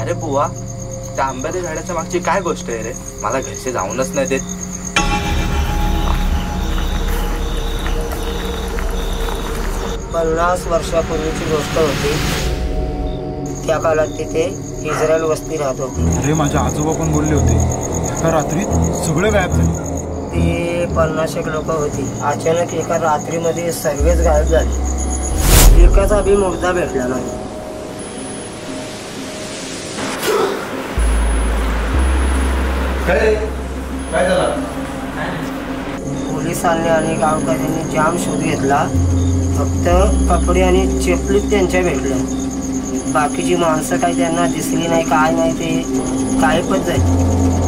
अरे बुवा, त्या आंब्याच्या झाडाच्या मागची काय गोष्ट आहे रे? मला घरचे जाऊनच नाही देत. 50 वर्षापूर्वीची गोष्ट होती. त्या काळात तिथे इस्रायल वस्ती राहत होती. अरे माझे आजोबा पण बोलले होते एका रात्रीत सगळे गायब झाले. ते 50 लोक होती. अचानक एका रात्रीमध्ये सर्वच गायब झाले. एकाचा बी मुर्दा भेटला नाही. काय झालं? पोलिसांनी आणि गावकऱ्यांनी जाम शोध घेतला. फक्त कपडे आणि चपलीत त्यांच्या भेटल्या. बाकीची माणसं काही त्यांना दिसली नाही, काय नाही, ते गायबच झाली.